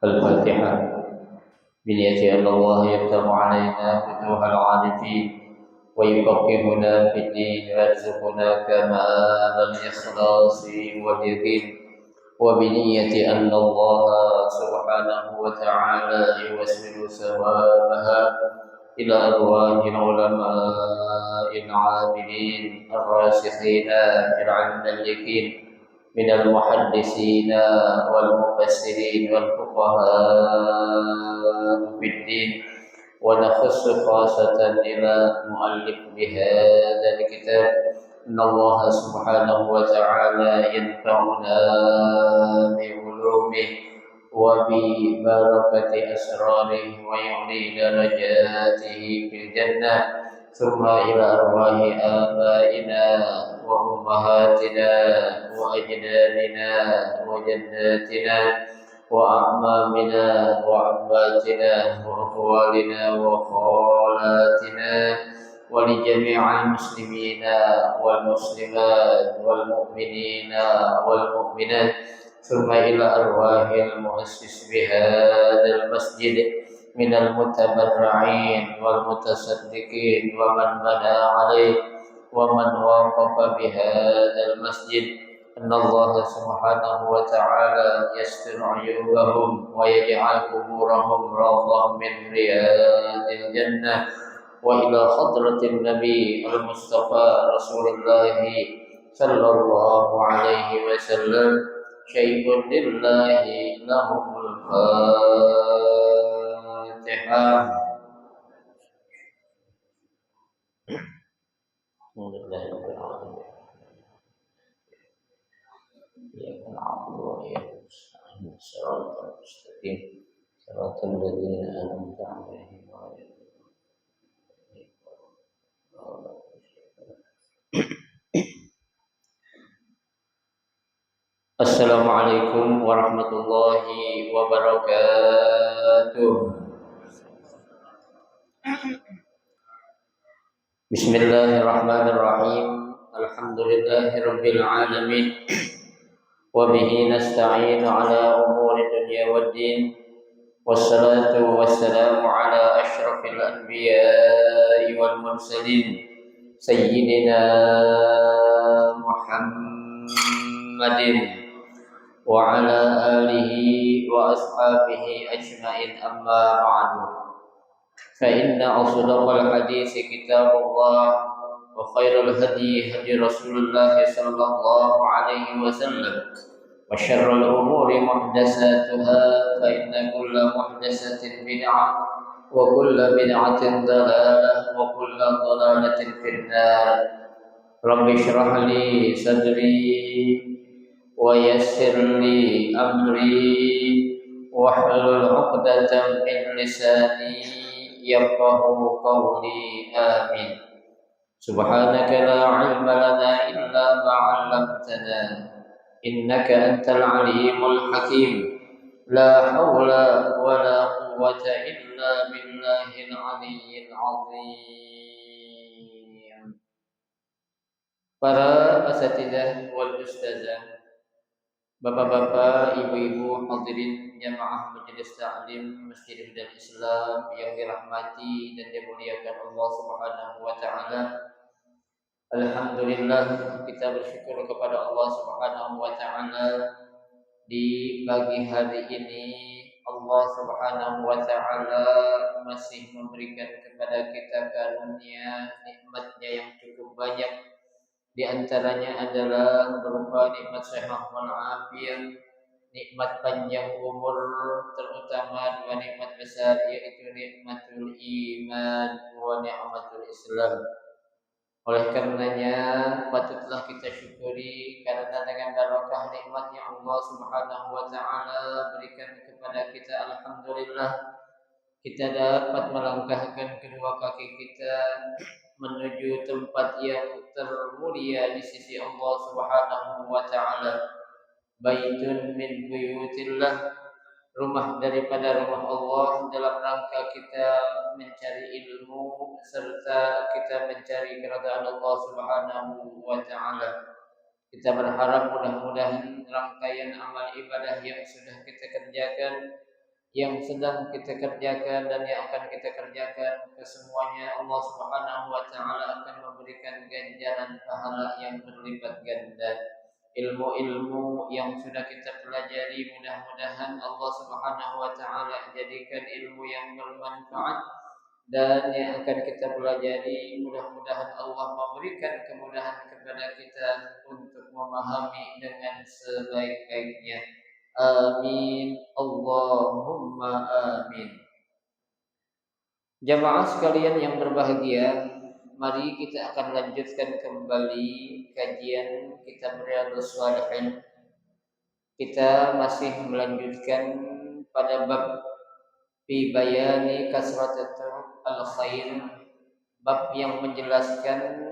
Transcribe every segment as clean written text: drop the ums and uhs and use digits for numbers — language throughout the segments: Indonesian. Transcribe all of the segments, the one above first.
الفاتحة بنية أن الله يفتح علينا فتوح العارفين ويفقهنا في الدين ويرزقنا كمال الإخلاص واليقين وبنية أن الله سبحانه وتعالى يوسل ثوابها إلى أرواح العلماء العاملين الراسخين في العلم اليقين من المحدثين والمفسرين والفقهاء في الدين، ونخص خاصة إلى مؤلف بهذا الكتاب إن الله سبحانه وتعالى ينفعنا بعلومه وببركة أسراره ويعلي درجاته في الجنة، ثم إلى أرواح آبائنا وأمهاتنا وأجدادنا وجداتنا وأعمامنا وعماتنا وأخوالنا وخالاتنا ولجميع المسلمين والمسلمات والمؤمنين والمؤمنات، ثم إلى أرواح المؤسس بهذا المسجد من المتبرعين والمتصدقين ومن بنى عليه ومن وقف بهذا المسجد، أن الله سبحانه وتعالى يستر عيوبهم ويجعل قبورهم روضة من رياض الجنة، وإلى حضرة النبي المصطفى رسول الله صلى الله عليه وسلم شيء لله لهم الفاتحة. الحمد لله رب العالمين. إياك نعبد وإياك نستعين صراط المستقيم صراط الذين أنعمت عليهم غير Assalamualaikum warahmatullahi wabarakatuh. Bismillahirrahmanirrahim. Alhamdulillahirabbil alamin. Wa bihi nasta'inu ala umuri dunya waddin. Wassalatu wassalamu ala asyrafil anbiya'i wal mursalin sayyidina Muhammadin wa ala alihi wa ashabihi ajma'in, amma ba'du. Fa inna asdaqal hadits kitabullah وخير الهدي هدي رسول الله صلى الله عليه وسلم وشر الأمور محدثاتها فإن كل محدثة بدعة وكل بدعة ضلالة وكل ضلالة في النار رب اشرح لي صدري ويسر لي أمري واحلل عقدة من لساني يفقه قولي آمين. سبحانك لا علم لنا إلا ما علمتنا إنك أنت العليم الحكيم لا حول ولا قوة إلا بالله العلي العظيم. Para asatidzah wal ustazah, bapak-bapak, ibu-ibu, hadirin jamaah majelis taklim Masjid Hidayah Islam yang dirahmati dan dimuliakan Allah Subhanahu wa taala. Alhamdulillah, kita bersyukur kepada Allah Subhanahu wa taala di pagi hari ini Allah Subhanahu wa taala masih memberikan kepada kita karunia nikmatnya yang cukup banyak. Di antaranya adalah berupa nikmat sehat wal afiat, nikmat panjang umur, terutama dua nikmat besar yaitu nikmatul iman wa ni'matul Islam. Oleh karenanya patutlah kita syukuri karena dengan barokah nikmat yang Allah Subhanahu wa taala berikan kepada kita, alhamdulillah kita dapat melangkahkan kedua kaki kita menuju tempat yang termulia di sisi Allah Subhanahu wa taala. Baitun min buyutillah, rumah daripada rumah Allah dalam rangka kita mencari ilmu serta kita mencari keridhaan Allah Subhanahu wa taala. Kita berharap mudah-mudahan rangkaian amal ibadah yang sudah kita kerjakan, yang sedang kita kerjakan dan yang akan kita kerjakan, kesemuanya Allah Subhanahu wa taala akan memberikan ganjaran pahala yang berlipat ganda. Ilmu-ilmu yang sudah kita pelajari mudah-mudahan Allah Subhanahu wa taala jadikan ilmu yang bermanfaat, dan yang akan kita pelajari mudah-mudahan Allah memberikan kemudahan kepada kita untuk memahami dengan sebaik-baiknya. Amin Allahumma amin. Jamaah sekalian yang berbahagia, mari kita akan lanjutkan kembali kajian kitab Riyadhus Shalihin. Kita masih melanjutkan pada bab fi bayani kasratul al-khair, bab yang menjelaskan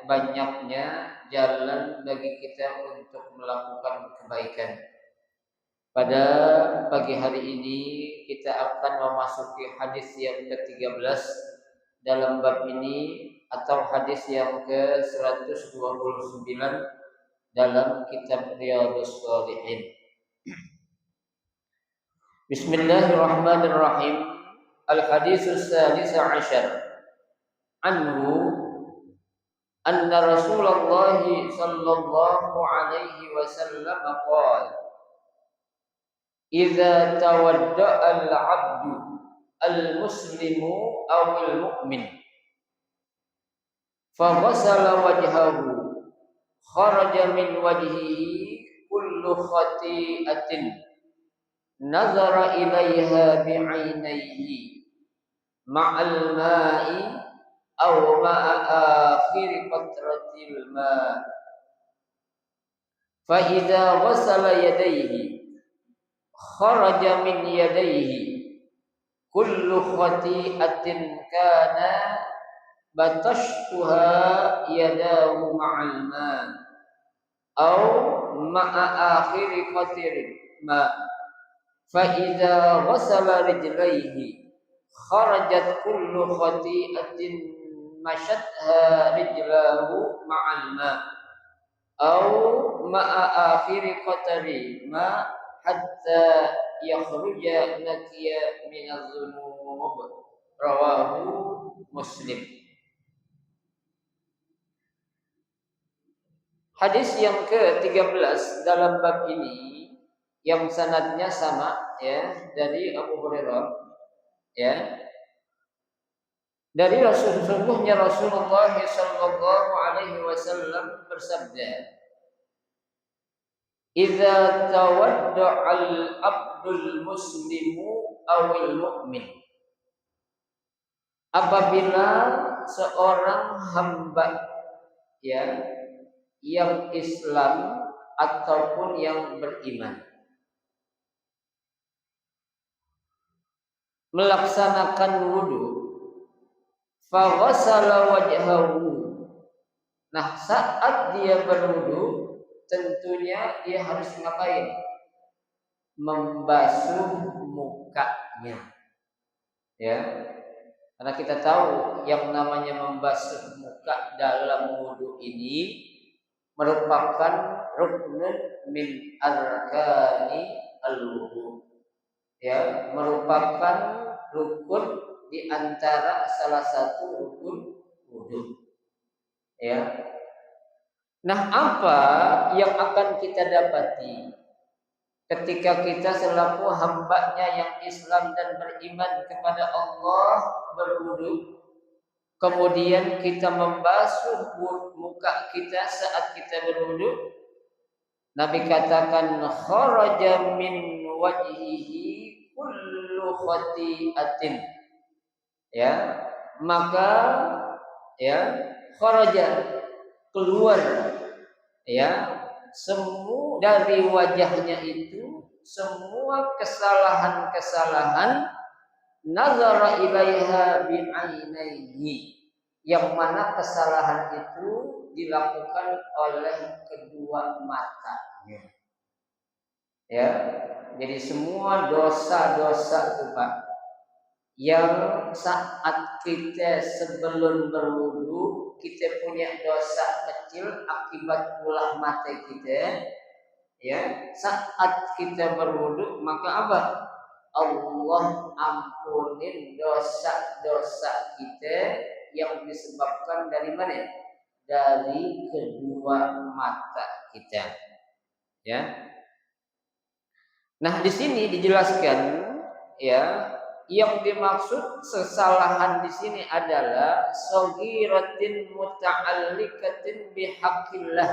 banyaknya jalan bagi kita untuk melakukan kebaikan. Pada pagi hari ini kita akan memasuki hadis yang ke-13 dalam bab ini atau hadis yang ke-129 dalam kitab Riyadhus Shalihin. Bismillahirrahmanirrahim. Al-haditsus salis asyar anhu anna Rasulullah sallallahu alaihi wasallam qala idza tawadda'a al-'abdu al-muslimu aw al-mu'min fa ghasala wajhahu kharaja min wajhihi kullu khati'atin nazara ilaiha bi'ainaihi ma'al ma'i aw ma'a akhir qatratil ma' fa idza ghasala yadayhi kharaja min yadayhi kullu khati'atin kana batashtuha yadahu ma'al ma' aw ma'a akhir qatratil ma' fa idza ghasala rijlaihi kharajat kullu khati'atin mashatha rijlahu ma'al ma' aw ma'a akhir qatari ma' hatta yakhruja nakiya minaz dzunub. Rawahu Muslim. Hadis yang ke-13 dalam bab ini yang sanadnya sama dari Abu Hurairah Dari sesungguhnya Rasulullah sallallahu alaihi wasallam bersabda, "Idza tawadda'al abdul muslimu awil mu'min." Apabila seorang hamba ya yang Islam ataupun yang beriman melaksanakan wudu, fa ghassala wajhahu. Nah, saat dia berwudu, tentunya dia harus ngapain? Membasuh mukanya. Ya. Karena kita tahu yang namanya membasuh muka dalam wudu ini merupakan ruknun min arkani al-wudu. Ya, merupakan rukun di antara salah satu rukun wudu. Ya. Nah, apa yang akan kita dapati ketika kita selaku hambanya yang Islam dan beriman kepada Allah berwudu, kemudian kita membasuh muka kita saat kita berwudu? Nabi katakan kharaja min wajhihi kullu khati'atin. Ya, maka ya kharaja keluar ya semua dari wajahnya itu semua kesalahan-kesalahan nazara ilaiha bin ainaihi, yang mana kesalahan itu dilakukan oleh kedua matanya. Ya, jadi semua dosa-dosa itu Pak, yang saat kita sebelum berwudu kita punya dosa kecil akibat ulah mata kita, ya saat kita berwudu maka apa? Allah ampunin dosa-dosa kita yang disebabkan dari mana? Dari kedua mata kita. Ya. Nah, di sini dijelaskan ya, yang dimaksud kesalahan di sini adalah saghiratin muta'allikatin bihaqqillah.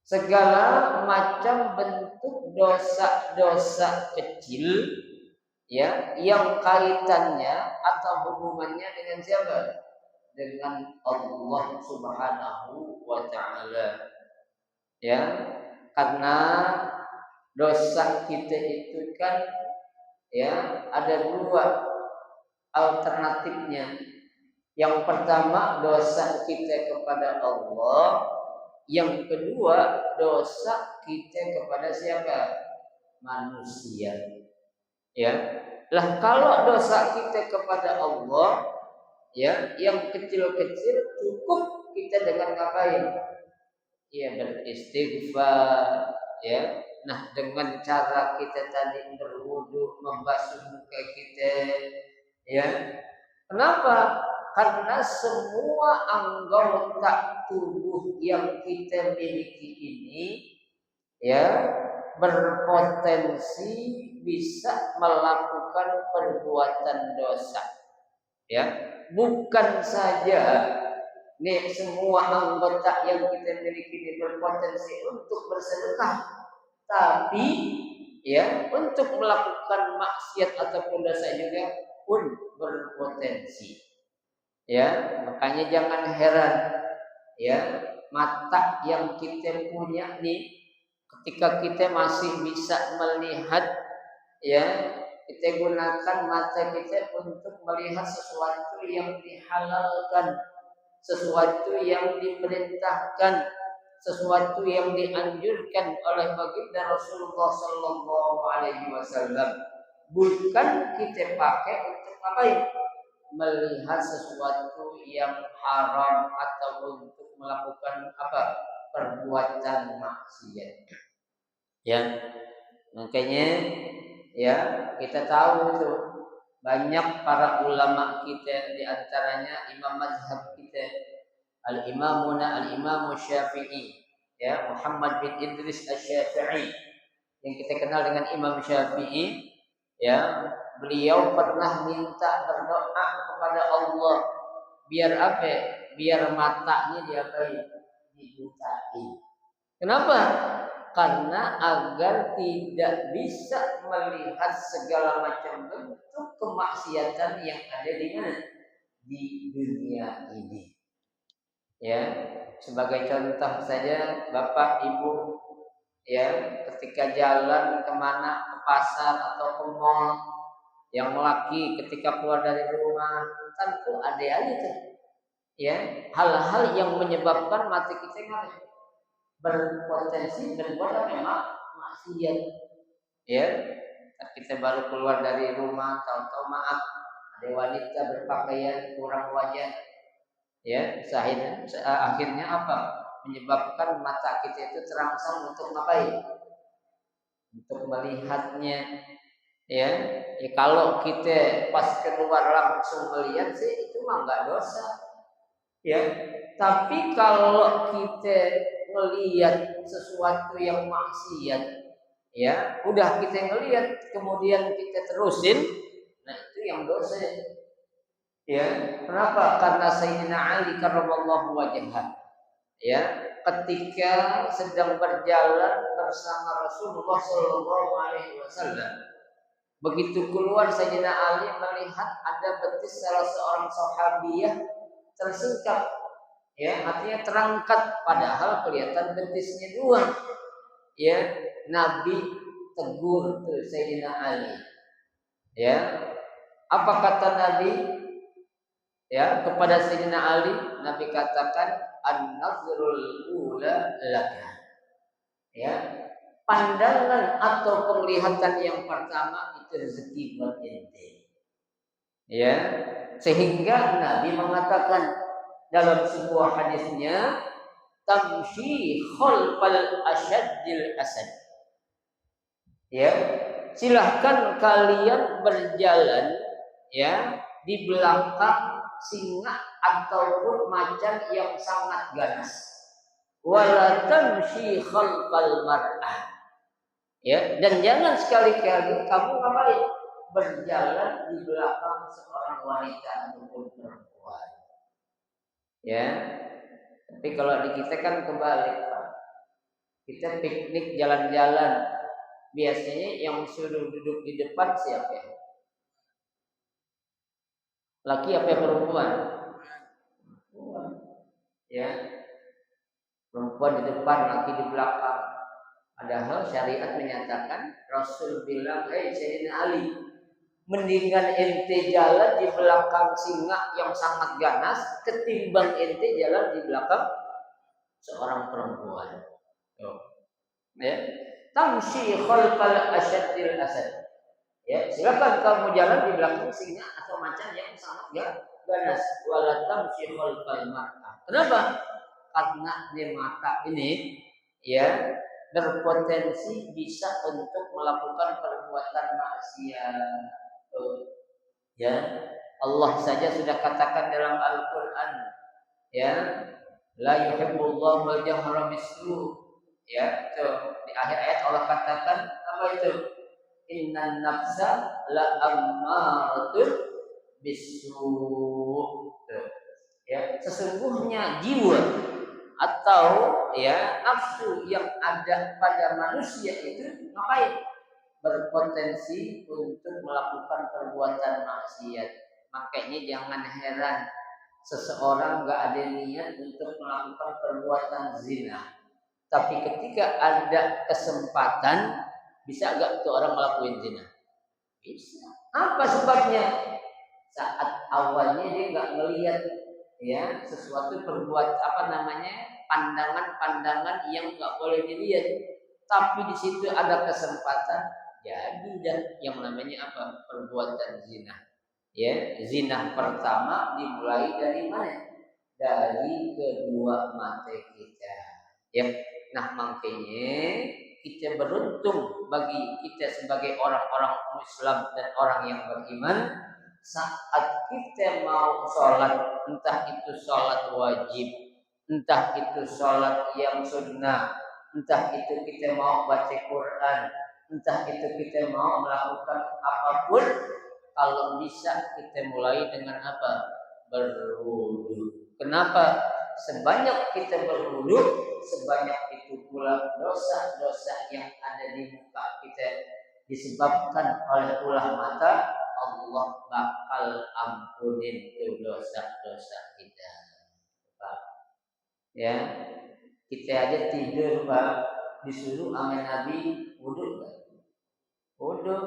Segala macam bentuk dosa-dosa kecil ya yang kaitannya atau hubungannya dengan siapa? Dengan Allah Subhanahu wa taala. Ya, karena dosa kita itu kan ya ada dua alternatifnya. Yang pertama dosa kita kepada Allah, yang kedua dosa kita kepada siapa? Manusia. Ya. Lah kalau dosa kita kepada Allah ya yang kecil-kecil cukup kita dengan ngapain? Ya beristighfar ya. Nah, dengan cara kita tadi berwudu, membasuh muka kita, ya. Kenapa? Karena semua anggota tubuh yang kita miliki ini, ya, berpotensi bisa melakukan perbuatan dosa. Ya, bukan saja nih semua anggota yang kita miliki ini berpotensi untuk bersedekah, tapi ya untuk melakukan maksiat ataupun dosa juga pun berpotensi. Ya, makanya jangan heran ya mata yang kita punya nih ketika kita masih bisa melihat ya kita gunakan mata kita untuk melihat sesuatu yang dihalalkan, sesuatu yang diperintahkan, sesuatu yang dianjurkan oleh baginda Rasulullah Sallallahu Alaihi Wasallam. Bukan kita pakai untuk apa ya? Melihat sesuatu yang haram atau untuk melakukan apa? Perbuatan maksiat. Ya, makanya ya kita tahu itu banyak para ulama kita, di antaranya imam mazhab kita Al-Imam Syafi'i, ya Muhammad bin Idris Asy-Syafi'i yang kita kenal dengan Imam Syafi'i, ya beliau pernah minta berdoa kepada Allah. Biar apa? Biar matanya dibutain. Kenapa? Karena agar tidak bisa melihat segala macam bentuk kemaksiatan yang ada di mana? Di dunia ini. Ya, sebagai contoh saja, Bapak Ibu, ya, ketika jalan kemana, ke pasar atau ke mall, yang laki ketika keluar dari rumah, tentu ada aja tuh, ya, hal-hal yang menyebabkan mati kita berpotensi berbuat memang maksiat. Ya, kita baru keluar dari rumah, tahu-tahu maaf ada wanita berpakaian kurang wajar. Ya, akhirnya apa? Menyebabkan mata kita itu terangsang untuk ngapain? Untuk melihatnya. Ya, kalau kita pas keluar langsung melihat sih itu mah nggak dosa. Ya, tapi kalau kita melihat sesuatu yang maksiat, ya, udah kita ngelihat kemudian kita terusin, nah itu yang dosa. Ya, kenapa? Karena Sayyidina Ali karramallahu wajhah, ya, ketika sedang berjalan bersama Rasulullah sallallahu alaihi wasallam, begitu keluar Sayyidina Ali melihat ada betis salah seorang sahabiyah tersingkap, ya, artinya terangkat, padahal kelihatan betisnya dua. Ya, Nabi tegur tuh Sayyidina Ali. Ya, apa kata Nabi? Ya, kepada Sayyidina Ali, Nabi katakan an-nazrul ula laka. Ya, pandangan atau penglihatan yang pertama itu rezeki buat ente. Ya, sehingga Nabi mengatakan dalam sebuah hadisnya, tamshi khalfal asyaddil asad. Ya, silahkan kalian berjalan, ya, di belakang singa ataupun macan yang sangat ganas. Wala tamshi khalfal mar'ah. Ya, dan jangan sekali-kali kamu ngapain? Berjalan di belakang seorang wanita ataupun perempuan. Ya. Tapi kalau di kita kan kebalik, Pak. Kita piknik jalan-jalan, biasanya yang suruh duduk di depan siapa? Laki apa perempuan? Ya, perempuan di depan, laki di belakang. Padahal syariat menyatakan, Rasul bilang, Sayyidina Ali, mendingan ente jalan di belakang singa yang sangat ganas ketimbang ente jalan di belakang seorang perempuan. Ya, tamshi khalfal asyaddil asad. Ya, silakan kamu jalan di belakang singa atau macan yang sangat ganas. Wala tamshi khalfal mar'ah. Kenapa? Karena di mata ini, ya, berpotensi bisa untuk melakukan perbuatan maksiat. Ya, Allah saja sudah katakan dalam Al-Quran, ya, la yuhibbullahu al-jahra bis-su'. Ya, itu di akhir ayat Allah katakan apa itu? Innan nafsa la ammaratun bis-su'. Ya, sesungguhnya jiwa atau, ya, nafsu yang ada pada manusia itu ngapain? Berpotensi untuk melakukan perbuatan maksiat. Makanya jangan heran seseorang gak ada niat untuk melakukan perbuatan zina, tapi ketika ada kesempatan, bisa gak tuh orang melakukan zina? Bisa. Apa sebabnya? Saat awalnya dia gak melihat, ya, sesuatu pandangan-pandangan yang gak boleh dilihat, tapi di situ ada kesempatan, jadi dan yang namanya apa? Perbuatan zina. Ya, zina pertama dimulai dari mana? Dari kedua mata kita. Ya, nah makanya kita beruntung bagi kita sebagai orang-orang Islam dan orang yang beriman, saat kita mau sholat, entah itu sholat wajib, entah itu sholat yang sunnah, entah itu kita mau baca Quran, entah itu kita mau melakukan apapun, kalau bisa kita mulai dengan apa? Berwudu. Kenapa? Sebanyak kita berwudu, sebanyak itu pula dosa-dosa yang ada di muka kita disebabkan oleh ulah mata, Allah bakal ampunin itu dosa-dosa kita. Pak. Ya, kita aja tidur Pak, disuruh sama Nabi wudu. Wudu.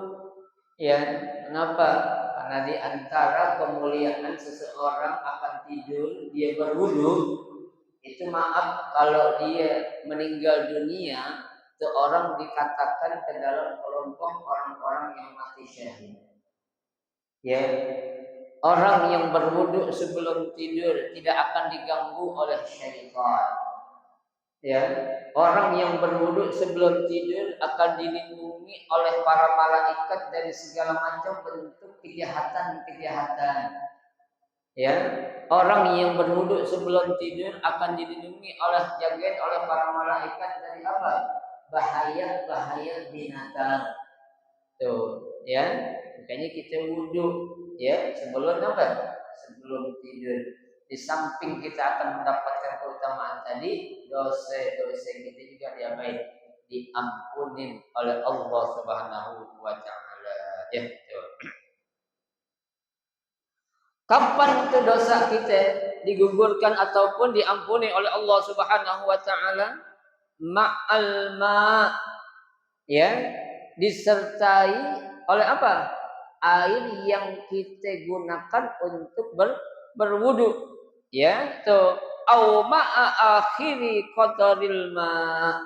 Ya, kenapa? Karena di antara kemuliaan seseorang akan tidur dia berwudu, itu maaf kalau dia meninggal dunia, seorang dikatakan ke dalam kelompok orang-orang yang mati syahid. Ya, orang yang berwudu sebelum tidur tidak akan diganggu oleh syaitan. Ya, orang yang berwudu sebelum tidur akan dilindungi oleh para malaikat dari segala macam bentuk kejahatan-kejahatan. Ya, orang yang berwudu sebelum tidur akan dilindungi jagain oleh para malaikat dari apa? Bahaya-bahaya binatang. Tuh, ya. Makanya kita wudu ya sebelum apa? Sebelum tidur. Di samping kita akan mendapatkan keutamaan tadi, dosa-dosa kita juga diampunin oleh Allah Subhanahu wa taala. Ya, tuh. Kapan itu dosa kita digugurkan ataupun diampuni oleh Allah Subhanahu wa taala? Ma'al ma, ya, disertai oleh apa? Air yang kita gunakan untuk berwudu. Ya, tuh au ma'a akhiri qataril ma,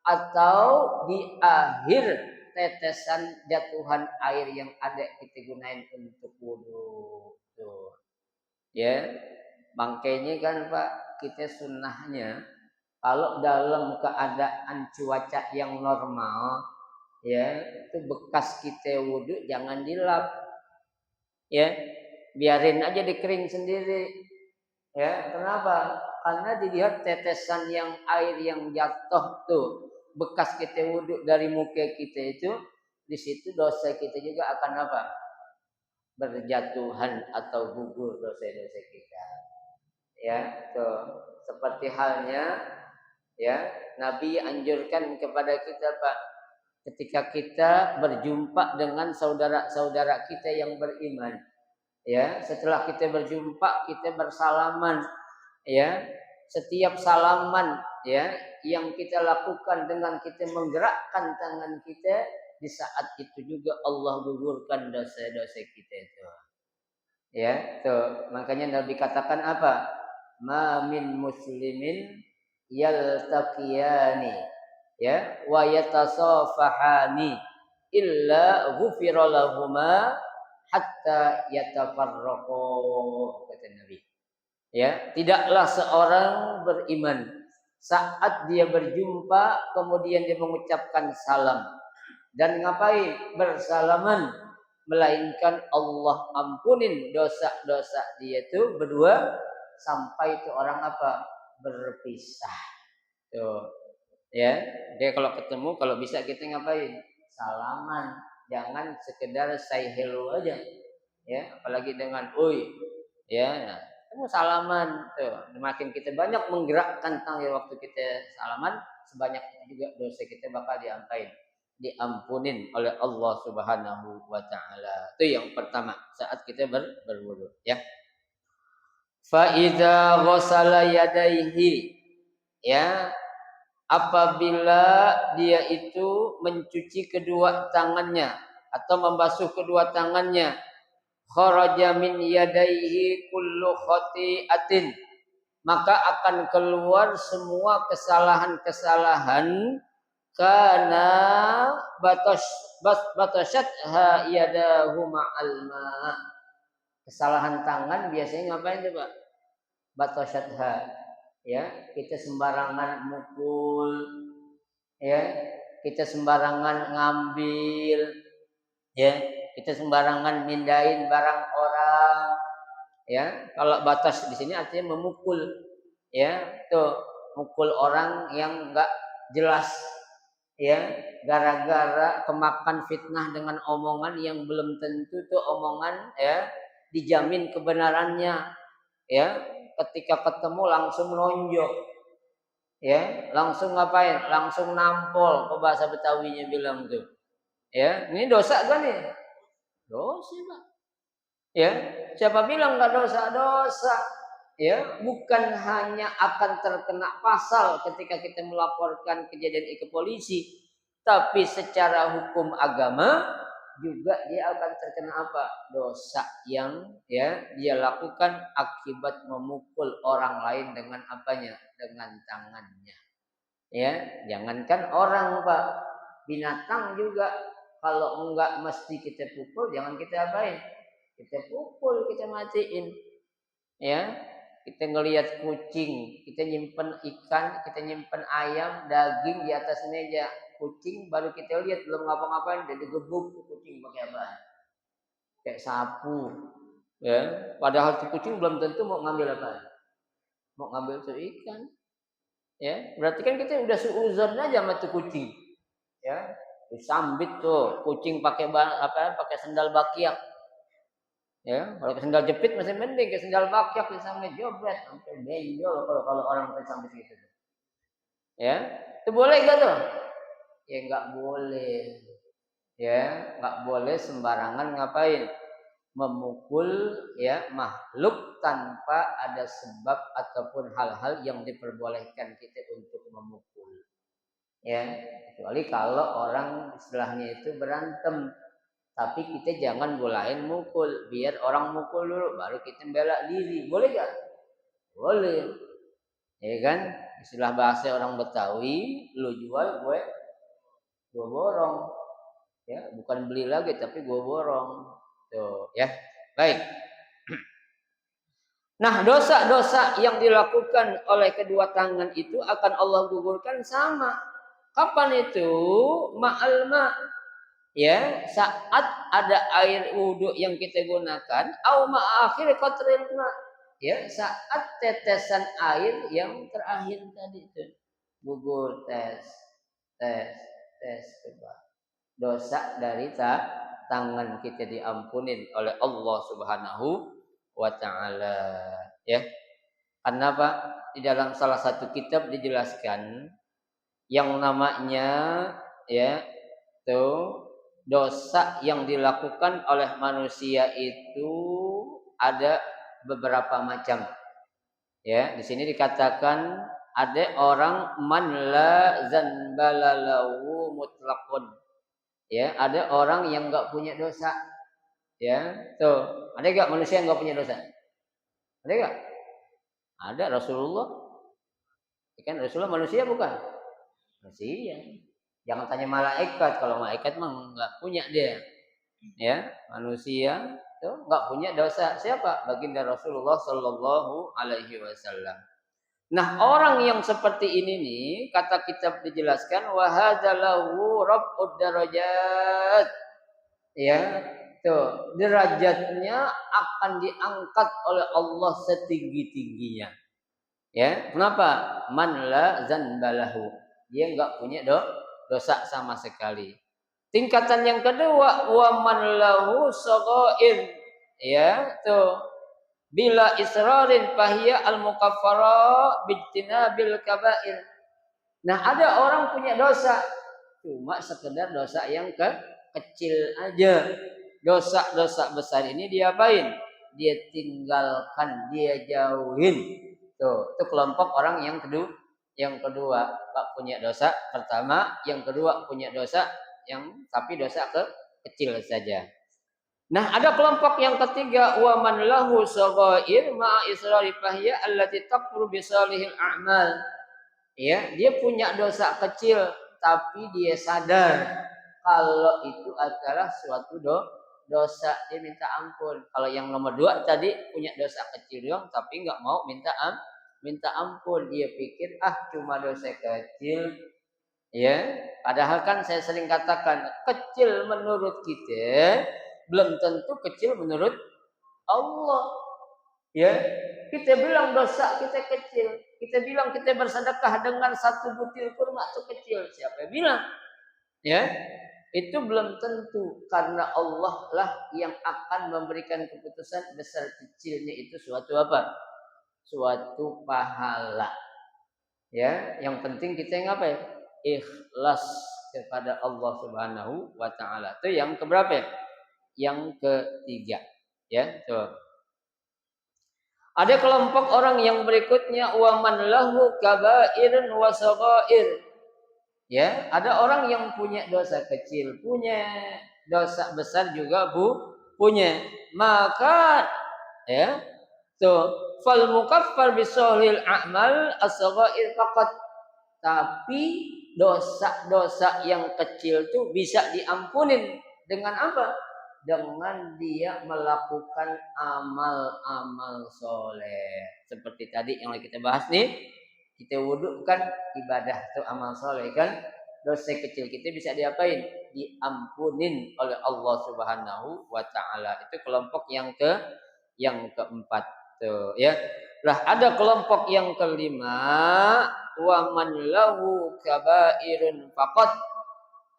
atau di akhir tetesan jatuhan air yang ada kita gunain untuk wudu. Tuh. Ya, bangkainya kan Pak, kita sunnahnya kalau dalam keadaan cuaca yang normal, ya, itu bekas kita wudu jangan dilap. Ya, biarin aja dikering sendiri. Ya, kenapa? Karena dilihat tetesan air yang jatuh tuh, bekas kita wudu dari muka kita itu, di situ dosa kita juga akan apa? Berjatuhan atau gugur dosa-dosa kita. Ya, tuh. Seperti halnya ya, Nabi anjurkan kepada kita Pak, ketika kita berjumpa dengan saudara-saudara kita yang beriman. Ya, setelah kita berjumpa, kita bersalaman. Ya, setiap salaman ya yang kita lakukan dengan kita menggerakkan tangan kita, di saat itu juga Allah gugurkan dosa-dosa kita itu. Ya, tuh. Makanya Nabi katakan apa? Ma min muslimin yaltaqiyani ya wa yatasafahani illa ghufira lahuma hatta yatafarraqu, kata Nabi. Ya, tidaklah seorang beriman saat dia berjumpa kemudian dia mengucapkan salam dan ngapain? Bersalaman, melainkan Allah ampunin dosa-dosa dia itu berdua sampai itu orang apa? Berpisah. Tuh. Ya, dia kalau ketemu kalau bisa kita ngapain? Salaman. Jangan sekedar say hello aja. Ya, apalagi dengan oi. Ya, kamu salaman tuh. Makin kita banyak menggerakkan tangan waktu kita salaman, sebanyak itu juga dosa kita bakal diampunin oleh Allah Subhanahu wa taala. Itu yang pertama saat kita berwudu, ya. Fa idza ghassala yadayhi, ya, apabila dia itu mencuci kedua tangannya atau membasuh kedua tangannya, kharaja min yadayhi kullu khati'atin, maka akan keluar semua kesalahan-kesalahan karena batasatha yadahu ma'al ma. Kesalahan tangan biasanya ngapain tuh Pak? Batasatha, ya, kita sembarangan mukul, ya, kita sembarangan ngambil, ya, kita sembarangan mindahin barang orang, ya. Kalau batas di sini artinya memukul, ya, tuh mukul orang yang enggak jelas, ya. gara-gara kemakan fitnah dengan omongan yang belum tentu tuh omongan ya dijamin kebenarannya ya, ketika ketemu langsung nonjok ya, langsung ngapain, langsung nampol, ke bahasa Betawinya bilang tuh ya. Ini dosa kan nih? Dosa Pak ya. Siapa bilang nggak dosa? Dosa ya. Bukan hanya akan terkena pasal ketika kita melaporkan kejadian itu ke polisi, tapi secara hukum agama juga dia akan terkena apa? Dosa yang ya dia lakukan akibat memukul orang lain dengan apanya? Dengan tangannya. Ya, jangankan orang Pak, binatang juga kalau enggak mesti kita pukul, jangan kita apain? Kita pukul, kita matiin. Ya, kita ngelihat kucing, kita nyimpen ikan, kita nyimpen ayam, daging di atas meja. Kucing baru kita lihat belum ngapa-ngapain, dia digebuk tuh kucing pakai apa? Kayak sapu. Ya, padahal tuh kucing belum tentu mau ngambil apa? Mau ngambil tuh ikan. Ya, berarti kan kita udah seuzon aja sama tuh kucing. Ya, disambit tuh kucing pakai apa? Pakai sendal bakyak. Ya, kalau sendal jepit masih mending, ke sendal bakyak disambit jobret sampai benjol kalau orang disambit gitu. Ya, itu boleh gak tuh? Ya nggak boleh. Ya, nggak boleh sembarangan ngapain? Memukul ya makhluk tanpa ada sebab ataupun hal-hal yang diperbolehkan kita untuk memukul. Ya, kecuali kalau orang istilahnya itu berantem, tapi kita jangan bolain mukul, biar orang mukul dulu baru kita bela diri. Boleh gak? Boleh. Ya kan, istilah bahasa orang Betawi, lu jual gue borong. Ya, bukan beli lagi tapi gue borong. Tuh, ya. Baik. Nah, dosa-dosa yang dilakukan oleh kedua tangan itu akan Allah gugurkan sama. Kapan itu? Ma'al ma'. Ya, saat ada air wudhu yang kita gunakan, au ma'akhir qatril ma'. Ya, saat tetesan air yang terakhir tadi itu. Gugur tes, tes, tes coba. Dosa dari tangan kita diampunin oleh Allah Subhanahu wa taala. Ya. Karena apa? Di dalam salah satu kitab dijelaskan yang namanya ya tuh dosa yang dilakukan oleh manusia itu ada beberapa macam. Ya, di sini dikatakan ada orang man la zanbalalahu mutlaqun. Ya, ada orang yang enggak punya dosa. Ya, tuh. Ada enggak manusia yang enggak punya dosa? Ada enggak? Ada Rasulullah. Kan Rasulullah manusia bukan? Manusia. Jangan tanya malaikat, kalau malaikat mah enggak punya dia. Ya, manusia itu enggak punya dosa. Siapa? Baginda Rasulullah sallallahu alaihi wasallam. Nah, orang yang seperti ini nih, kata kitab dijelaskan wa hadzalahu rabbud darajat. Ya, tuh, derajatnya akan diangkat oleh Allah setinggi-tingginya. Ya, kenapa? Man la zanbalahu. Dia enggak punya dosa sama sekali. Tingkatan yang kedua, wa man lahu shaghair. Ya, tuh. Bila israrin fahiya al-mukaffara bijtinabil kabair. Nah, ada orang punya dosa, cuma sekedar dosa yang kecil aja. Dosa-dosa besar ini diapain? Dia tinggalkan, dia jauhin. Tuh, itu kelompok orang yang kedua. Yang kedua, Pak punya dosa pertama, yang kedua punya dosa yang tapi dosa kecil saja. Nah, ada kelompok yang ketiga, wa man lahu shaghair ma'a israri fahya allati taqru bi salihil a'mal. Ya, dia punya dosa kecil tapi dia sadar kalau itu adalah suatu dosa, dia minta ampun. Kalau yang nomor 2 tadi punya dosa kecil doang tapi enggak mau minta ampun, dia pikir cuma dosa kecil. Ya, padahal kan saya sering katakan kecil menurut kita belum tentu kecil menurut Allah. Ya, kita bilang dosa kita kecil, kita bilang kita bersedekah dengan 1 butir kurma itu kecil. Siapa yang bilang? Ya, itu belum tentu karena Allah lah yang akan memberikan keputusan besar kecilnya itu suatu apa? Suatu pahala. Ya, yang penting kita ngapain? Ikhlas kepada Allah Subhanahu wa taala. Itu yang keberapa ya? Yang ketiga. Ya, tuh. Ada kelompok orang yang berikutnya wa man lahu kaba'irun wa saghair. Ya, ada orang yang punya dosa kecil, punya dosa besar juga punya. Maka ya, tuh fal mukaffar bisohil a'mal as-saghair faqat. Tapi dosa-dosa yang kecil tuh bisa diampunin dengan apa? Dengan dia melakukan amal-amal soleh. Seperti tadi yang kita bahas nih, kita wudhu kan ibadah tuh amal soleh kan. Dosa kecil kita bisa diapain? Diampunin oleh Allah Subhanahu wa taala. Itu kelompok yang keempat tuh ya. Lah ada kelompok yang kelima, wa man lahu kaba'irun faqat.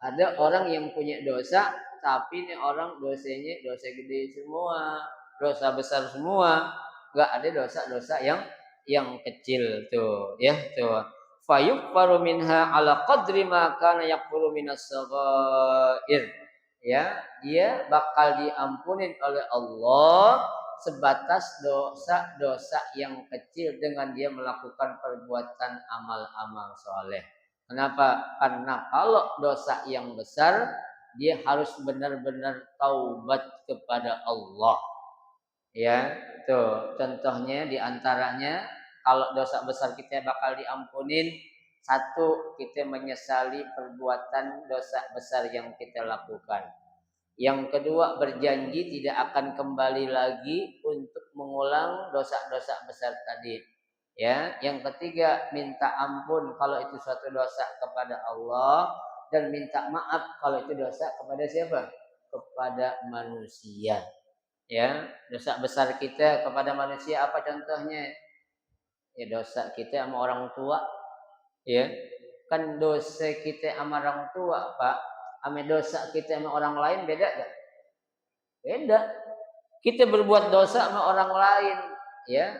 Ada orang yang punya dosa tapi ini orang dosanya dosa gede semua, dosa besar semua, enggak ada dosa-dosa yang kecil tuh ya tuh. Fayughfaru minha ala qadri ma kana yakfuru minas saghair. Ya, dia bakal diampunin oleh Allah sebatas dosa-dosa yang kecil dengan dia melakukan perbuatan amal-amal soleh. Kenapa? Karena kalau dosa yang besar dia harus benar-benar taubat kepada Allah. Ya, tuh contohnya diantaranya kalau dosa besar kita bakal diampunin. Satu, kita menyesali perbuatan dosa besar yang kita lakukan. Yang kedua, berjanji tidak akan kembali lagi untuk mengulang dosa-dosa besar tadi. Ya, yang ketiga, minta ampun kalau itu suatu dosa kepada Allah dan minta maaf kalau itu dosa kepada siapa? Kepada manusia. Ya, dosa besar kita kepada manusia apa contohnya? Ya, dosa kita sama orang tua. Ya, kan dosa kita sama orang tua, Pak, sama dosa kita sama orang lain beda gak? Beda. Kita berbuat dosa sama orang lain, ya,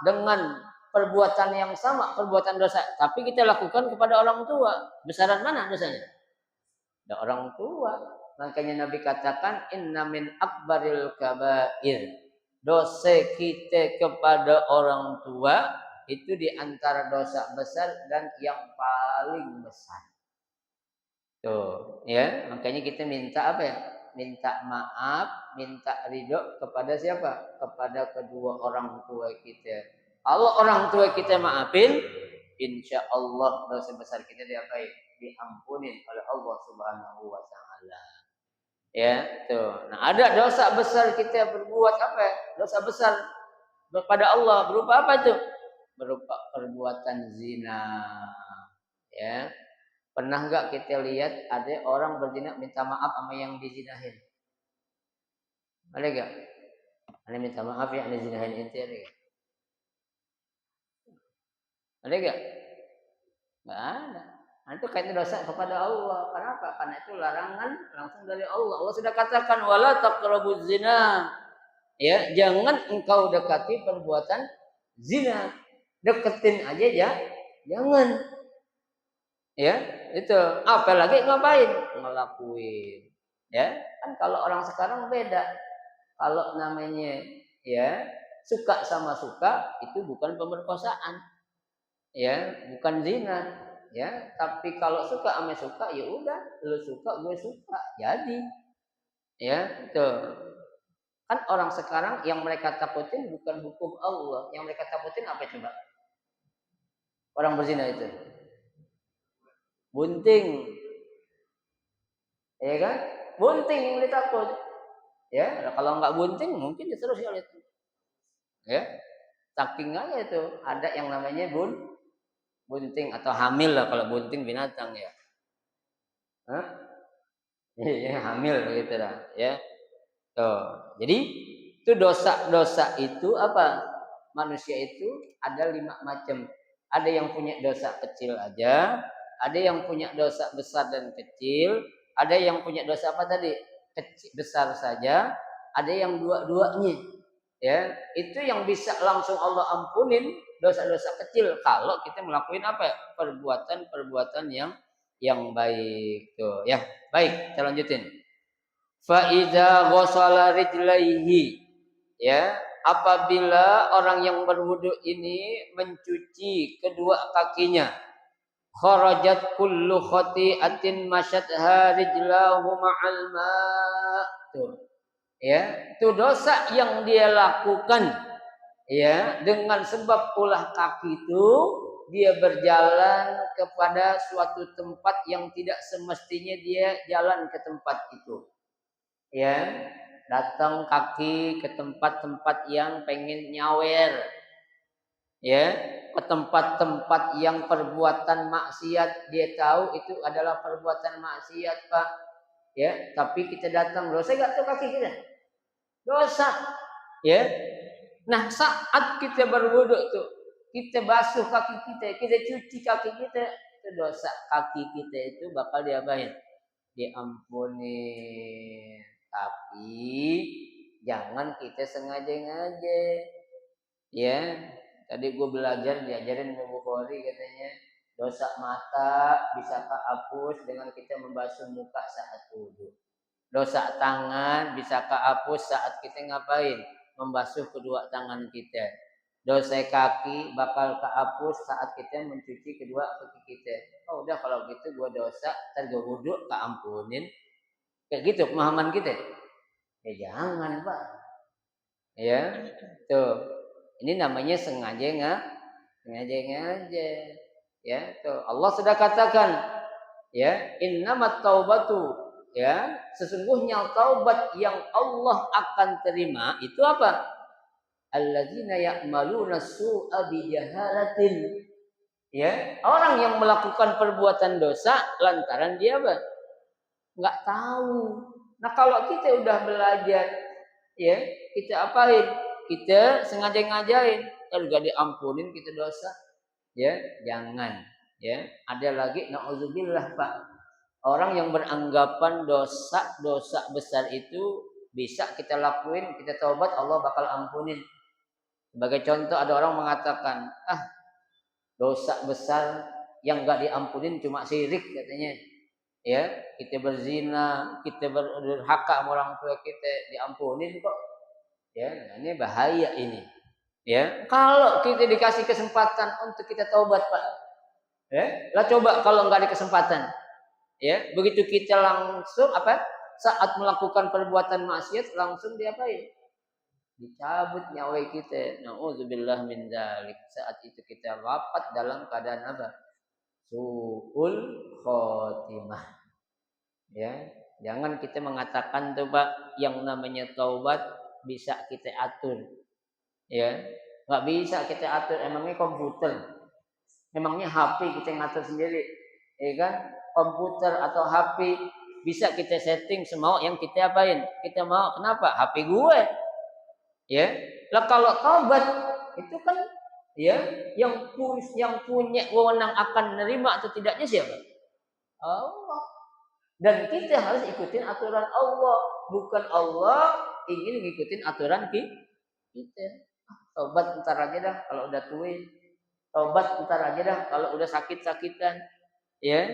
dengan perbuatan yang sama, perbuatan dosa, tapi kita lakukan kepada orang tua. Besaran mana dosanya? Ada orang tua. Makanya Nabi katakan inna min akbaril kabair. Dosa kita kepada orang tua itu diantara dosa besar dan yang paling besar. Tuh, ya. Makanya kita minta apa ya? Minta maaf, minta ridho kepada siapa? Kepada kedua orang tua kita. Kalau orang tua kita maafin, insya Allah dosa besar kita diapain? Diampunin oleh Allah Subhanahu wa taala. Ya, tuh. Nah, ada dosa besar kita berbuat apa ya? Dosa besar kepada Allah berupa apa itu? Berupa perbuatan zina. Ya. Pernah enggak kita lihat ada orang berzina minta maaf sama yang dizinahin? Ada enggak? Ada minta maaf ya yang dizinahin ente ada enggak? Ada enggak? Enggak ada. Nah, itu kaitan dosa kepada Allah. Kenapa? Karena itu larangan langsung dari Allah. Allah sudah katakan wala taqrabuz zina. Ya, jangan engkau dekati perbuatan zina. Deketin aja ya, jangan. Ya, itu. Apalagi ngapain? Ngelakuin. Ya, kan kalau orang sekarang beda. Kalau namanya ya suka sama suka itu bukan pemerkosaan. Ya, bukan zina. Ya, tapi kalau suka sama suka ya udah, lu suka gue suka. Jadi ya, itu. Kan orang sekarang yang mereka takutin bukan hukum Allah, yang mereka takutin apa coba? Orang berzina itu. Bunting. Ya kan? Bunting yang ditakut. Ya, kalau nggak bunting mungkin diterus ya itu. Ya. Saking aja itu ada yang namanya bunting atau hamil lah kalau bunting binatang ya. Hah? Iya, hamil gitu lah, ya. Tuh. Jadi itu dosa-dosa itu apa? Manusia itu ada 5 macam. Ada yang punya dosa kecil aja, Ada yang punya dosa besar dan kecil, ada yang punya dosa apa tadi? Kecil, besar saja, ada yang dua-duanya. Ya, itu yang bisa langsung Allah ampunin dosa-dosa kecil kalau kita melakukan apa? Perbuatan-perbuatan yang baik tuh, ya. Baik, kita lanjutin. Fa idza ghassala rijlaihi, ya, apabila orang yang berwudu ini mencuci kedua kakinya, kharajat kullu khati'atin masyatha rijlahu ma'al ma'. Tuh, ya, itu dosa yang dia lakukan, ya, dengan sebab ulah kaki itu dia berjalan kepada suatu tempat yang tidak semestinya dia jalan ke tempat itu, ya, datang kaki ke tempat-tempat yang pengen nyawer, ya, ke tempat-tempat yang perbuatan maksiat, dia tahu itu adalah perbuatan maksiat, Pak, ya, tapi kita datang, dosa gak tuh kaki kita? Dosa, ya. Nah, saat kita berwudu tuh, kita basuh kaki kita cuci kaki kita, itu dosa kaki kita itu bakal diapain? Diampuni. Tapi jangan kita sengaja-ngaja. Ya, tadi gue belajar diajarin Ibu Bukhari katanya, dosa mata bisakah hapus dengan kita membasuh muka saat wudu. Dosa tangan bisakah hapus saat kita ngapain? Membasuh kedua tangan kita. Dosa kaki bakal kehapus saat kita mencuci kedua kaki kita. Oh udah kalau gitu gue dosa, ntar gue wudu keampunin. Kayak gitu pemahaman kita. Ya jangan, Pak. Ya, tuh. Ini namanya sengaja ngaja. Ya, tuh. Allah sudah katakan, ya, innamat taubatu, ya, sesungguhnya taubat yang Allah akan terima itu apa? Alladzina ya'maluna su'a bijahalatin. Ya, orang yang melakukan perbuatan dosa lantaran dia apa? Enggak tahu. Nah, kalau kita udah belajar, ya, kita apain? Kita sengaja ngajain, kalau gak diampunin kita dosa. Ya, jangan. Ya, ada lagi nauzubillah, Pak. Orang yang beranggapan dosa besar itu bisa kita lakuin, kita taubat Allah bakal ampunin. Sebagai contoh ada orang mengatakan, dosa besar yang gak diampunin cuma syirik katanya. Ya, kita berzina, kita berdurhaka sama orang tua kita, diampunin kok. Ya, ini bahaya ini. Ya, kalau kita dikasih kesempatan untuk kita taubat, Pak. Ya, lah coba kalau nggak ada kesempatan. Ya, begitu kita langsung saat melakukan perbuatan maksiat langsung diapain? Dicabut nyawa kita. Nauzubillah min dzalik. Saat itu kita wafat dalam keadaan apa? Su'ul khotimah. Ya, jangan kita mengatakan tuh Pak, yang namanya taubat bisa kita atur. Ya, nggak bisa kita atur. Emangnya komputer, emangnya HP kita ngatur sendiri, ya kan? Komputer atau HP bisa kita setting semau yang kita apain? Kita mau. Kenapa? HP gue. Ya, lah kalau taubat itu kan, ya, yang punya wewenang akan menerima atau tidaknya siapa? Allah. Dan kita harus ikutin aturan Allah, bukan Allah ingin ngikutin aturan kita. Tobat ntar aja dah kalau udah tua. Tobat ntar aja dah kalau udah sakit-sakitan. Ya,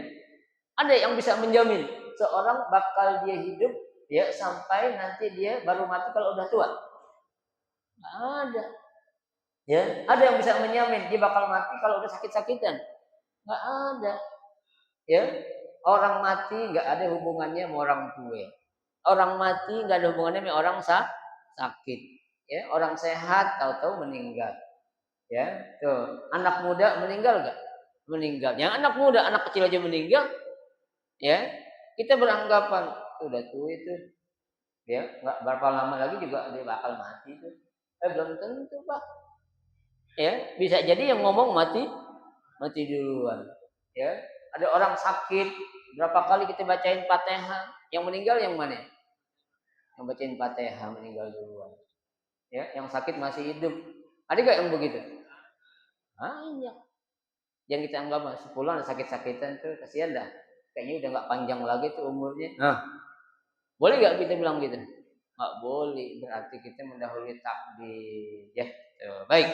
ada yang bisa menjamin seorang bakal dia hidup ya sampai nanti dia baru mati kalau udah tua? Nggak ada. Ya, ada yang bisa menjamin dia bakal mati kalau udah sakit-sakitan? Nggak ada. Ya, orang mati nggak ada hubungannya sama orang tua. Orang mati nggak ada hubungannya sama orang sakit. Ya, orang sehat tahu-tahu meninggal. Ya, tuh anak muda meninggal nggak? Meninggal. Yang anak muda, anak kecil aja meninggal. Ya, kita beranggapan udah tua itu. Ya, nggak berapa lama lagi juga dia bakal mati itu. Belum tentu Pak. Ya, bisa jadi yang ngomong mati duluan. Ya, ada orang sakit, berapa kali kita bacain Fatihah, yang meninggal yang mana? Yang bacain Fatihah meninggal duluan. Ya, yang sakit masih hidup. Ada gak yang begitu? Banyak. Jangan kita anggap 10 sakit-sakitan tuh kasihan dah. Kayaknya udah nggak panjang lagi tuh umurnya. Nah, boleh nggak kita bilang gitu? Nggak boleh, berarti kita mendahului takdir. Ya, tuh. Baik.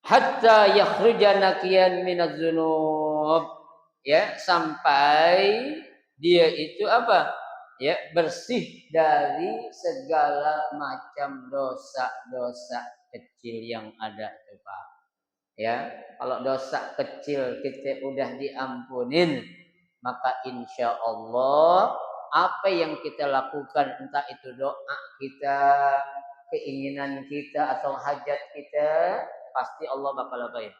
Hatta yakhruja naqiyan minaz dzunub. Ya, sampai dia itu apa? Ya, bersih dari segala macam dosa-dosa kecil yang ada itu, Pak. Ya, kalau dosa kecil kita udah diampunin, maka insya Allah apa yang kita lakukan, entah itu doa kita, keinginan kita atau hajat kita, pasti Allah bakal apa ya?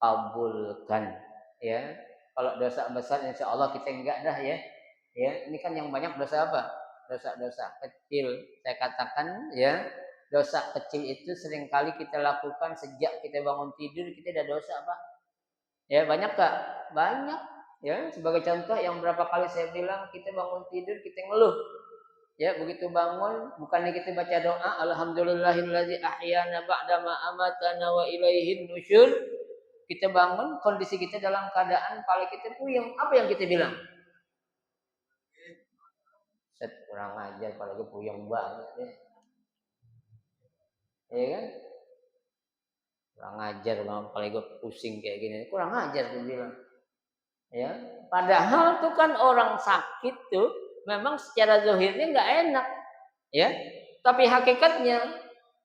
Kabulkan. Ya, kalau dosa besar insya Allah kita enggak dah ya. Ya, ini kan yang banyak dosa apa? Dosa-dosa kecil. Saya katakan ya, dosa kecil itu seringkali kita lakukan sejak kita bangun tidur, kita ada dosa apa? Ya, banyak Kak? Banyak. Ya, sebagai contoh yang berapa kali saya bilang kita bangun tidur kita ngeluh. Ya, begitu bangun bukannya kita baca doa alhamdulillahillazi ahyana ba'da ma amatana wa ilaihin nusyur. Kita bangun kondisi kita dalam keadaan kepala kita puyeng. Apa yang kita bilang? Set, kurang ajar, apalagi puyeng banget ya. Iya kan? Kurang ajar, apalagi gue pusing kayak gini. Kurang ajar gue bilang. Ya, padahal tuh kan orang sakit tuh memang secara zahirnya nggak enak, ya. Tapi hakikatnya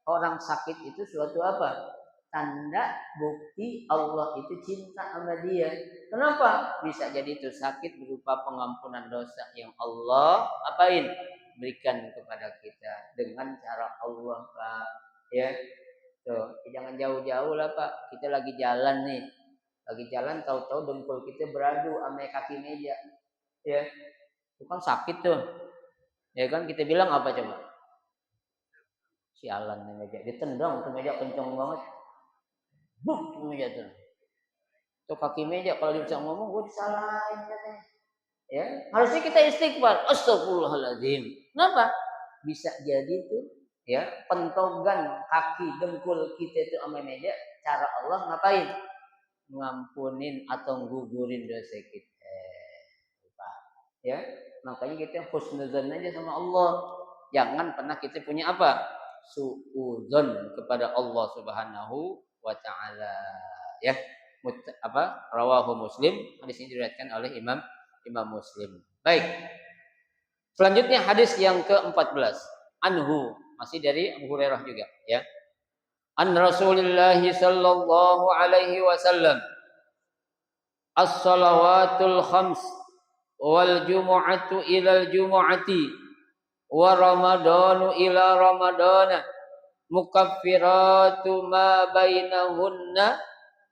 orang sakit itu suatu apa? Tanda bukti Allah itu cinta sama dia. Kenapa? Bisa jadi itu sakit berupa pengampunan dosa yang Allah apain? Berikan kepada kita dengan cara Allah, Pak. Ya. Tuh, jangan jauh-jauh lah, Pak. Kita lagi jalan nih. Lagi jalan tahu-tahu dengkul kita beradu sama kaki meja. Ya. Itu kan sakit tuh. Ya kan kita bilang apa coba? Sialan nih meja. Ditendang ke meja kenceng banget. Buh, meja tuh. Tuh kaki meja kalau dia bisa ngomong gue disalahin katanya. Ya, harusnya kita istighfar. Astagfirullahaladzim. Kenapa? Bisa jadi tuh ya pentogan kaki dengkul kita itu sama meja, cara Allah ngapain? Ngampunin atau gugurin dosa kita. Ya, makanya kita husnuzon aja sama Allah. Jangan pernah kita punya apa? Suudzon kepada Allah Subhanahu wa taala. Ya. Rawahu Muslim, hadis ini diriwayatkan oleh Imam Muslim. Baik. Selanjutnya hadis yang ke-14. Anhu, masih dari Abu Hurairah juga, ya. An Rasulillah sallallahu alaihi wasallam. As-salawatul khams wal jumu'atu ilal jumu'ati wa ramadanu ila ramadana mukaffiratu ma bainahunna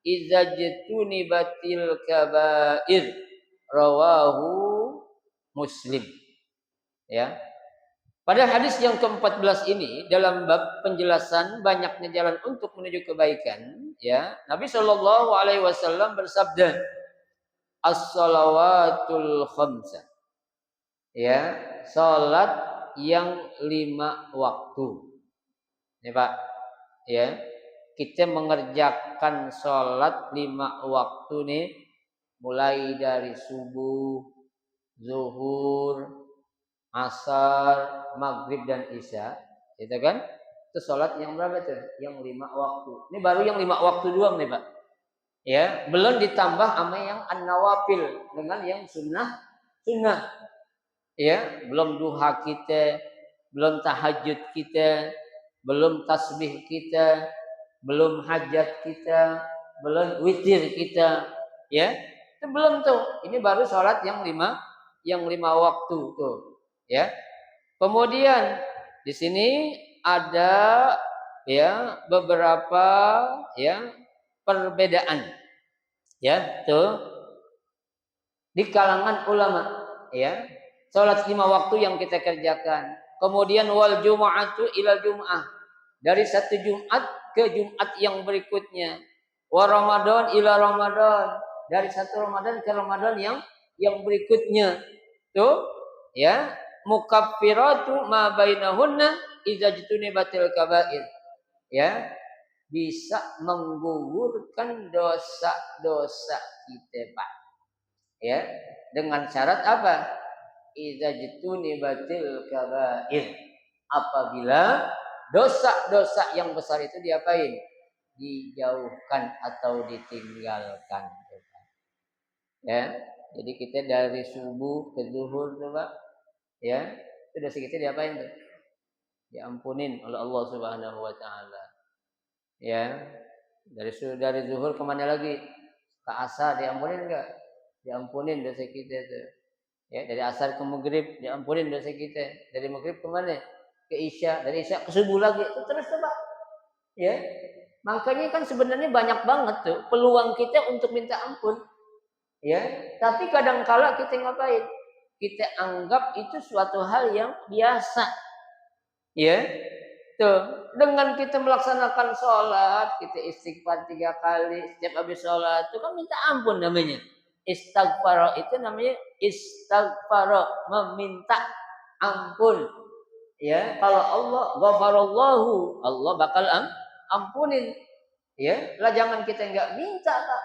idza jtunibatil kaba'ir. Rawahu Muslim. Ya. Pada hadis yang ke-14 ini dalam bab penjelasan banyaknya jalan untuk menuju kebaikan, ya. Nabi Shallallahu alaihi wasallam bersabda, as-salawatul khamsa. Ya, salat yang 5 waktu. Ini Pak, ya. Kita mengerjakan salat 5 waktu nih, mulai dari subuh, zuhur, asar, maghrib dan isya, gitu kan? Itu salat yang berapa tuh? Yang 5 waktu. Ini baru yang 5 waktu doang nih Pak. Ya, belum ditambah sama yang an-nawafil dengan yang sunnah. Ya, belum duha kita, belum tahajud kita, belum tasbih kita, belum hajat kita, belum witir kita, ya. Itu belum tuh. Ini baru sholat yang 5 waktu tuh, ya. Kemudian di sini ada ya beberapa ya perbedaan, ya, tuh di kalangan ulama, ya. Salat 5 waktu yang kita kerjakan. Kemudian wal jumu'atu ilal jumu'ah, dari satu Jumat ke Jumat yang berikutnya. Wa Ramadan ila Ramadan, dari satu Ramadan ke Ramadan yang berikutnya. Tuh, ya, mukaffiratu ma bainahunna idza jtunibatil kaba'ir. Ya. bisa menggugurkan dosa-dosa kita, Pak. Ya, dengan syarat apa? Idza jitunibatil kabair. Apabila dosa-dosa yang besar itu diapain? Dijauhkan atau ditinggalkan. Ya, jadi kita dari subuh ke zuhur tuh, Pak. Ya, itu dosa kita diapain tuh? Diampunin oleh Allah Subhanahu wa taala. Ya, dari zuhur kemana lagi? Ke asar diampunin enggak? Diampunin dosa kita itu. Ya, dari asar ke maghrib diampunin dosa kita. Dari maghrib kemana? Ke isya, dari isya ke subuh lagi. Itu terus coba. Ya. Makanya kan sebenarnya banyak banget tuh peluang kita untuk minta ampun. Ya, tapi kadangkala kita ngapain? Kita anggap itu suatu hal yang biasa. Ya. Tuh, dengan kita melaksanakan sholat, kita istighfar 3 kali setiap habis sholat, itu kan minta ampun namanya. Istighfar itu namanya istighfar, meminta ampun. Ya, kalau Allah ghafarallahu, Allah bakal ampunin. Ya, lah jangan kita enggak minta, Pak.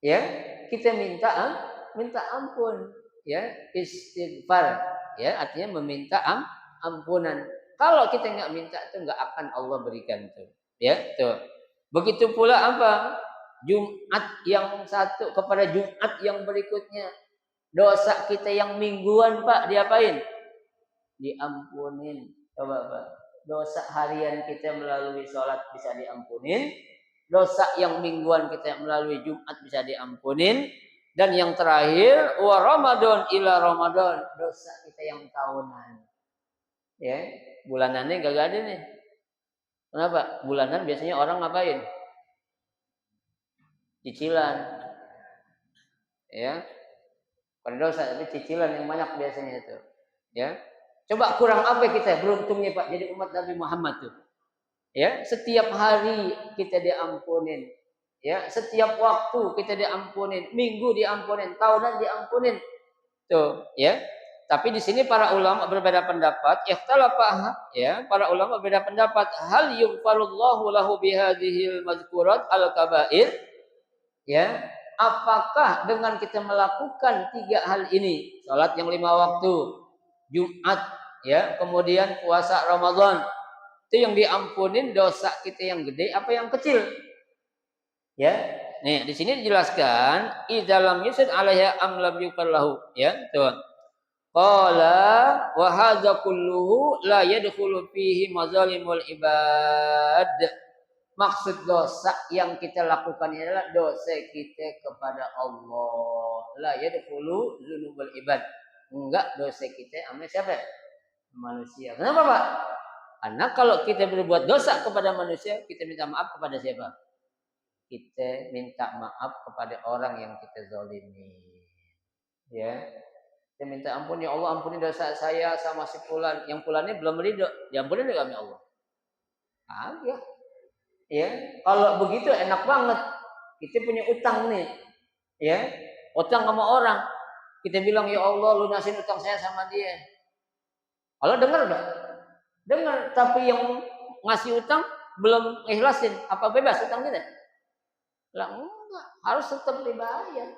Ya, kita minta ampun. Ya, istighfar. Ya, artinya meminta ampunan. Kalau kita nggak minta itu nggak akan Allah berikan tuh. Ya, tuh. Begitu pula apa? Jumat yang satu kepada Jumat yang berikutnya. Dosa kita yang mingguan, Pak, diapain? Diampunin. Coba, Pak. Dosa harian kita melalui sholat bisa diampunin. Dosa yang mingguan kita melalui Jumat bisa diampunin. Dan yang terakhir, wa Ramadan ila Ramadan. Dosa kita yang tahunan. Ya, bulanannya gak ada nih. Kenapa? Bulanan biasanya orang ngapain? Cicilan. Ya. Bukan dosa, tapi cicilan yang banyak biasanya itu. Ya. Coba kurang apa kita beruntungnya, Pak, jadi umat Nabi Muhammad tuh. Ya, setiap hari kita diampunin. Ya, setiap waktu kita diampunin, minggu diampunin, tahunan diampunin. Tuh, ya. Tapi di sini para ulama berbeda pendapat. Ikhtalafa, ya, para ulama berbeda pendapat. Hal yughfarullahu lahu bihadhil mazkurat al-kabair? Ya, apakah dengan kita melakukan 3 hal ini, salat yang 5 waktu, Jumat, ya, kemudian puasa Ramadan, itu yang diampunin dosa kita yang gede apa yang kecil? Ya. Nih, di sini dijelaskan idalam yusad alaiha am lam yukallahu, ya, tuh. Qala wa hadza kulluhu la yadkhulu fihi mazalimul ibad. Maksud dosa yang kita lakukan ini adalah dosa kita kepada Allah. La yadkhulu dzunubul ibad. Enggak dosa kita sama siapa? Manusia. Kenapa, Pak? Karena kalau kita berbuat dosa kepada manusia, kita minta maaf kepada siapa? Kita minta maaf kepada orang yang kita zalimi. Ya. Saya minta ampun, ya Allah, ampuni dosa saya sama si fulan. Yang fulannya belum ridho, diampuni oleh kami Allah. Agak. Ya, kalau begitu enak banget. Kita punya utang nih. Ya, utang sama orang. Kita bilang, ya Allah, lunasin utang saya sama dia. Allah dengar enggak? Dengar, tapi yang ngasih utang belum ikhlasin. Apa bebas utang kita? Lah enggak, harus tetap dibayar.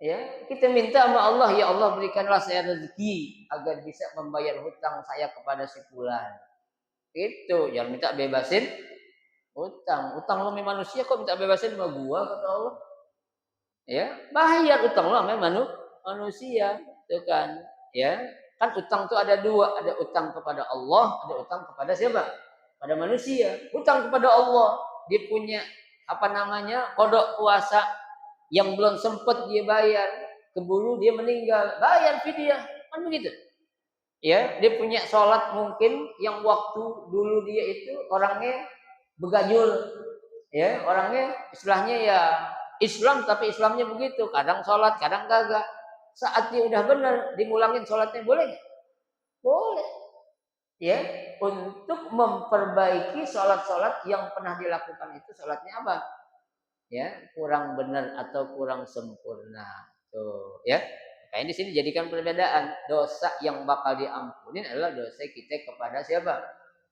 Ya, kita minta sama Allah, ya Allah berikanlah saya rezeki agar bisa membayar hutang saya kepada si fulan. Itu, jangan minta bebasin utang. Utang lo sama manusia kok minta bebasin sama gua, kata Allah. Ya, bayar utang lo sama manusia, itu kan. Ya, kan utang tuh ada 2, ada utang kepada Allah, ada utang kepada siapa? Pada manusia. Utang kepada Allah, dia punya kodok puasa yang belum sempat dia bayar, keburu dia meninggal, bayar fidyah, kan begitu. Ya, dia punya sholat mungkin yang waktu dulu dia itu orangnya begajul, ya, orangnya istilahnya ya Islam tapi Islamnya begitu, kadang sholat, kadang kagak. Saat dia udah benar, dimulangin sholatnya boleh nggak? Boleh. Ya, untuk memperbaiki sholat-sholat yang pernah dilakukan itu sholatnya apa? Ya, kurang benar atau kurang sempurna. Tuh, ya. Makanya di sini jadikan perbedaan. Dosa yang bakal diampunin adalah dosa kita kepada siapa?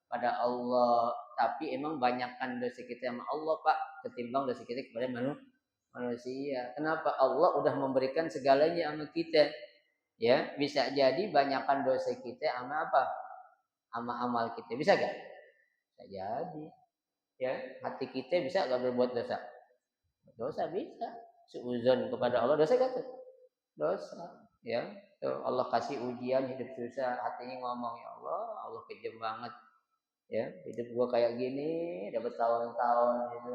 Pada Allah. tapi emang banyakkan dosa kita sama Allah Pak ketimbang dosa kita kepada manusia. Kenapa? Allah udah memberikan segalanya sama kita. Ya, bisa jadi banyakkan dosa kita sama apa? Sama amal kita. Bisa gak? Bisa jadi. Ya, hati kita bisa gak berbuat dosa? Dosa bisa. Seuzon kepada Allah dosa gak tuh? Dosa. Ya, tuh Allah kasih ujian hidup susah, hatinya ngomong ya Allah kejam banget. Ya, hidup gua kayak gini, dapat tahun-tahun gitu.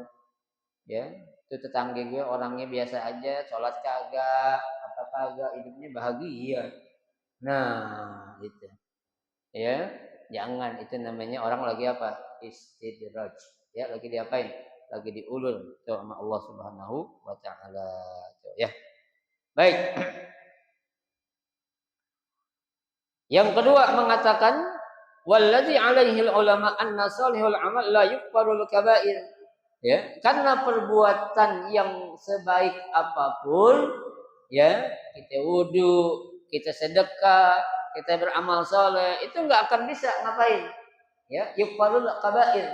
Ya, itu tetangga gue orangnya biasa aja, sholat kagak, apa kagak, hidupnya bahagia. Nah, gitu. Ya, jangan itu namanya orang lagi apa? Istidraj. Ya, lagi diapain? Lagi diulur tuh sama Allah Subhanahu wa taala. Ya. Baik. Yang kedua mengatakan wallazi alaihi ulama anna salihul amal la yuqbalul kaba'ir. Ya, karena perbuatan yang sebaik apapun ya, kita wudu, kita sedekah, kita beramal soleh, itu nggak akan bisa ngapain? Ya, yuqbalul kaba'ir,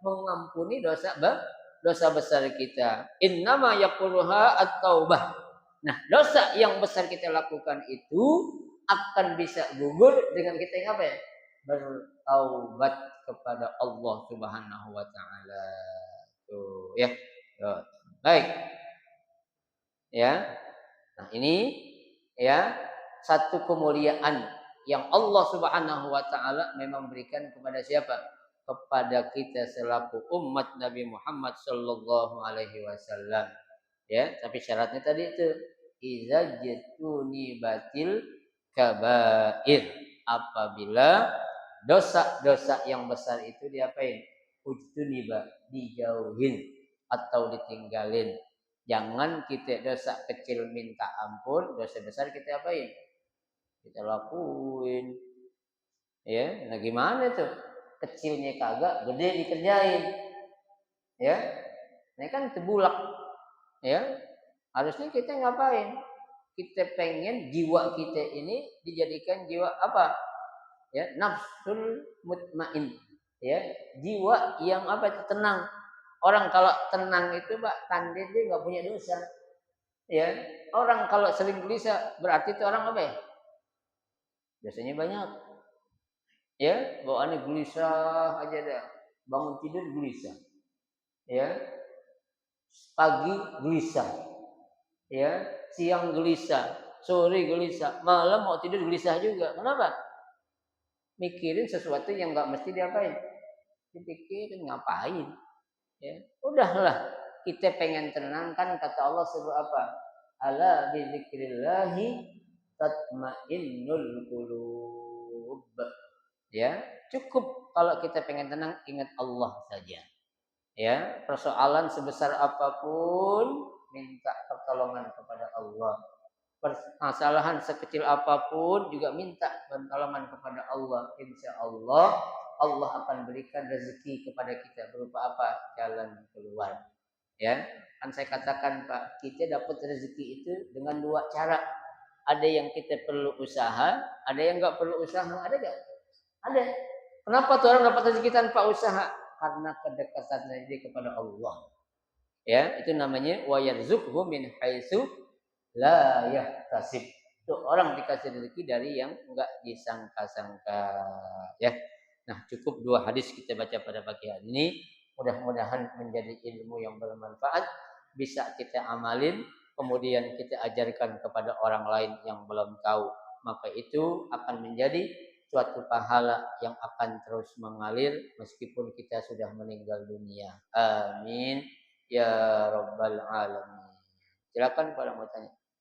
mengampuni dosa besar kita. Innama yaquluha at-taubah. Nah, dosa yang besar kita lakukan itu akan bisa gugur dengan kita yang apa ya? Bertaubat kepada Allah Subhanahu wa taala. Tuh, ya. Tuh. Baik. Ya. Nah, ini ya satu kemuliaan yang Allah Subhanahu wa taala memang berikan kepada siapa? Kepada kita selaku umat Nabi Muhammad sallallahu alaihi wasallam. Ya, tapi syaratnya tadi itu iza jatuni batil kabair. Apabila dosa-dosa yang besar itu diapain? Ujtuniba, dijauhin atau ditinggalin. Jangan kita dosa kecil minta ampun, dosa besar kita apain? Kita lakuin. Ya, nah gimana tuh? Kecilnya kagak, gede dikerjain. Ya, ini kan tebulak. Ya, harusnya kita ngapain? Kita pengen jiwa kita ini dijadikan jiwa apa? Ya, nafsul mutmain. Ya, jiwa yang apa itu tenang. Orang kalau tenang itu Pak, tanda dia nggak punya dosa. Ya, orang kalau sering gelisah berarti itu orang apa ya? Dosanya banyak. Ya, bawaannya gelisah aja dah. Bangun tidur gelisah. Ya, pagi gelisah. Ya, siang gelisah, sore gelisah, malam mau tidur gelisah juga. Kenapa? Mikirin sesuatu yang nggak mesti diapain. Dipikirin ngapain? Ya, udahlah. Kita pengen tenang kan kata Allah suruh apa? Ala bizikrillahi tatmainnul qulub. Ya, cukup kalau kita pengen tenang ingat Allah saja. Ya, persoalan sebesar apapun minta pertolongan kepada Allah. Permasalahan sekecil apapun juga minta pertolongan kepada Allah. Insya Allah Allah akan berikan rezeki kepada kita berupa apa? Jalan keluar. Ya, kan saya katakan Pak, kita dapat rezeki itu dengan dua cara. Ada yang kita perlu usaha, ada yang nggak perlu usaha. Ada nggak? Ada. Kenapa tuh orang dapat rezeki tanpa usaha? Karena kedekatannya dia kepada Allah. Ya, itu namanya wa yarzuqhu min haitsu la yahtasib. Tuh orang dikasih rezeki dari yang enggak disangka-sangka, ya. Nah, cukup dua hadis kita baca pada pagi hari ini. Mudah-mudahan menjadi ilmu yang bermanfaat, bisa kita amalin, kemudian kita ajarkan kepada orang lain yang belum tahu. Maka itu akan menjadi suatu pahala yang akan terus mengalir meskipun kita sudah meninggal dunia. Amin ya rabbal alamin. Silakan kalau mau tanya.